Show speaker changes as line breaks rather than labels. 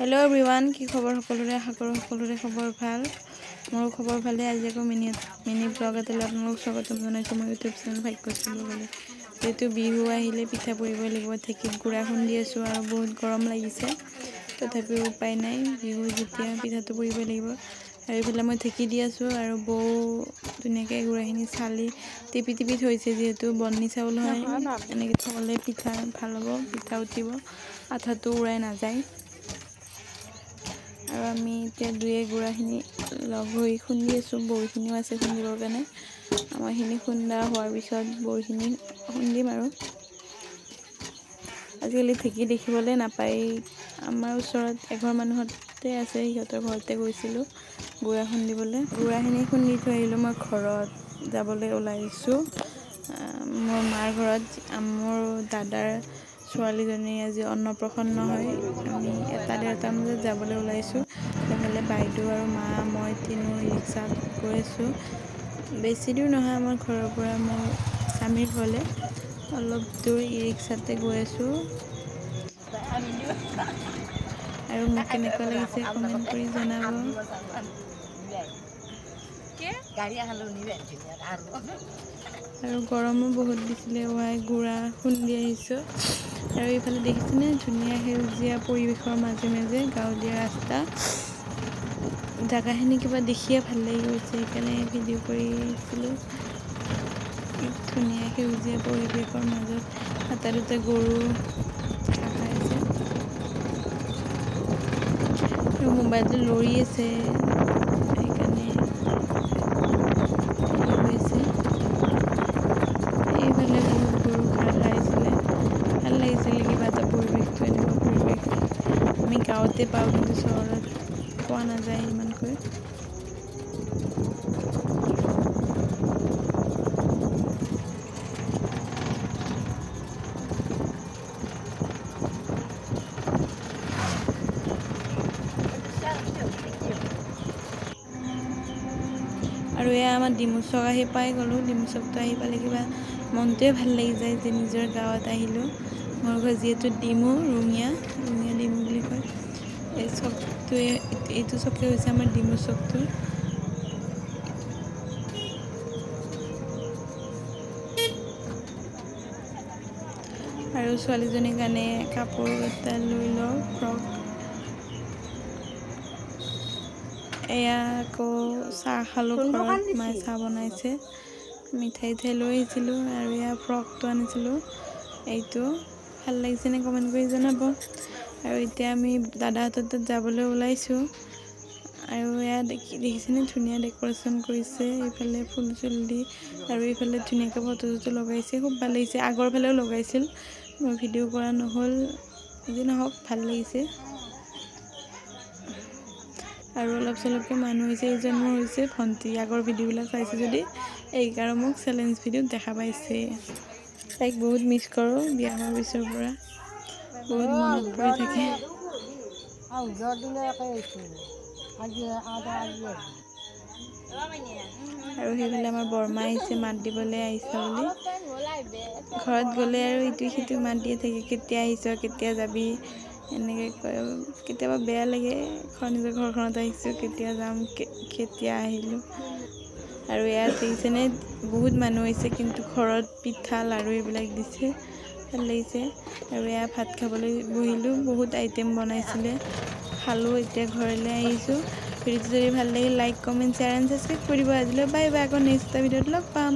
hello everyone কি খবৰ সকলোৰে আশা কৰোঁ সকলোৰে খবৰ ভাল মোৰ খবৰ ভালে আজি আকৌ মিনি ব্লগ এটালৈ আপোনালোকক স্বাগতম জনাইছোঁ মোৰ ইউটিউব চেনেল ভাগ্যশ্ৰী বুলি যেহেতু বিহু আহিলে পিঠা পুৰিব লাগিব ঢেঁকীত গুড়া খুন্দি আছোঁ আৰু বহুত গৰম লাগিছে তথাপিও উপায় নাই বিহু যেতিয়া পিঠাটো পুৰিব লাগিব আৰু এইফালে মই ঢেঁকী দি আছোঁ আৰু বৌ ধুনীয়াকৈ গুড়াখিনি চালি টিপি টিপি থৈছে যিহেতু বন্নি চাউল হয় এনেকৈ থ'লে পিঠা ভাল হ'ব পিঠা উঠিব আঠাটো উৰাই নাযায় আৰু আমি এতিয়া দুয়ে গুড়াখিনি লগ হৈ খুন্দি আছোঁ বৌখিনিও আছে খুন্দিবৰ কাৰণে আমাৰখিনি খুন্দা হোৱাৰ পিছত বৌখিনি খুন্দিম আৰু আজিকালি ঢেঁকী দেখিবলৈ নাপায় আমাৰ ওচৰত এঘৰ মানুহতে আছে সিহঁতৰ ঘৰতে গৈছিলোঁ গুড়া খুন্দিবলৈ গুড়াখিনি খুন্দি থৈ আহিলোঁ মই ঘৰত যাবলৈ ওলাইছোঁ মোৰ মাৰ ঘৰত মোৰ দাদাৰ ছোৱালীজনী আজি অন্নপ্ৰসন্ন হয় আমি এটা ডেৰটামান বজাত যাবলৈ ওলাইছোঁ সেইফালে বাইদেউ আৰু মা মই তিনিও ৰিক্সাত গৈ আছোঁ বেছি দূৰ নহয় আমাৰ ঘৰৰ পৰা মোৰ স্বামীৰ ঘৰলৈ অলপ দূৰ ৰিক্সাতে গৈ আছোঁ আৰু মোক কেনেকুৱা লাগিছে কমেণ্ট কৰি জনাব আৰু গৰমো বহুত দিছিলে গুড়া খুন্দি আহিছোঁ আৰু এইফালে দেখিছেনে ধুনীয়া সেউজীয়া পৰিৱেশৰ মাজে মাজে গাঁৱলীয়া ৰাস্তা জেগাখিনি কিবা দেখিয়ে ভাল লাগি গৈছে সেইকাৰণে ভিডিঅ' কৰিছিলোঁ ধুনীয়া সেউজীয়া পৰিৱেশৰ মাজত এটা দুটা গৰু ঘাঁহ খাই আছে আৰু মোবাইলটো লৰি আছে সেইকাৰণে এইফালে বহুত গৰু ঘাঁহ খাইছিলে ভাল লাগিছিলে কিবা এটা পৰিৱেশটো এনেকুৱা পৰিৱেশ আমি গাঁৱতে পাওঁ কিন্তু চহৰত পোৱা নাযায় ইমানকৈ আৰু এয়া আমাৰ ডিমুচক আহি পাই গ'লোঁ ডিমুচকটো আহি পালে কিবা মনটোৱে ভাল লাগি যায় যে নিজৰ গাঁৱত আহিলোঁ মোৰ ঘৰ যিহেতু ৰঙিয়া ডিমু বুলি কয় এই চকটোৱে এইটো চকে হৈছে আমাৰ ডিমু চকটো আৰু ছোৱালীজনীৰ কাৰণে কাপোৰ এটা লৈ লওঁ ফ্ৰক এয়া আকৌ চাহ খালোঁ ঘৰত মায়ে চাহ বনাইছে মিঠাই লৈ আহিছিলোঁ আৰু এয়া ফ্ৰকটো আনিছিলোঁ এইটো ভাল লাগিছেনে কমেণ্ট কৰি জনাব আৰু এতিয়া আমি দাদাহঁতৰ তাত যাবলৈ ওলাইছোঁ আৰু এয়া দেখিছেনে ধুনীয়া ডেক'ৰেশ্যন কৰিছে এইফালে ফুল চুল দি আৰু এইফালে ধুনীয়াকৈ ফটো চটো লগাইছে খুব ভাল লাগিছে আগৰ ফালেও লগাইছিল মই ভিডিঅ' কৰা নহ'ল যি নহওক ভাল লাগিছে আৰু অলপ চলপকৈ মানুহ হৈছে এইজন মোৰ হৈছে ভণ্টি আগৰ ভিডিঅ'বিলাক চাইছে যদি এইকাৰণে মোক চেলেঞ্জ ভিডিঅ'ত দেখা পাইছে তাইক বহুত মিছ কৰোঁ বিয়া হোৱাৰ পিছৰ পৰা বহুত মনত পৰি থাকে আৰু সেইফালে আমাৰ বৰমা আহিছে মাত দিবলৈ আহিছে বুলি ঘৰত গ'লে আৰু ইটো সিটো মাত দিয়ে থাকে কেতিয়া আহিছ কেতিয়া যাবি এনেকৈ কয় কেতিয়াবা বেয়া লাগে নিজৰ ঘৰখনত আহিছোঁ কেতিয়া যাম কেতিয়া আহিলোঁ আৰু ইয়াত দেখিছেনে বহুত মানুহ হৈছে কিন্তু ঘৰত পিঠা লাড়ু এইবিলাক দিছে ভাল লাগিছে আৰু এয়া ভাত খাবলৈ বহিলোঁ বহুত আইটেম বনাইছিলে খালোঁ এতিয়া ঘৰলৈ আহিছোঁ ভিডিঅ'টো যদি ভাল লাগিল like comment share and subscribe কৰিব আজিলৈ বাই বাই আকৌ নেক্সট এটা ভিডিঅ'ত লগ পাম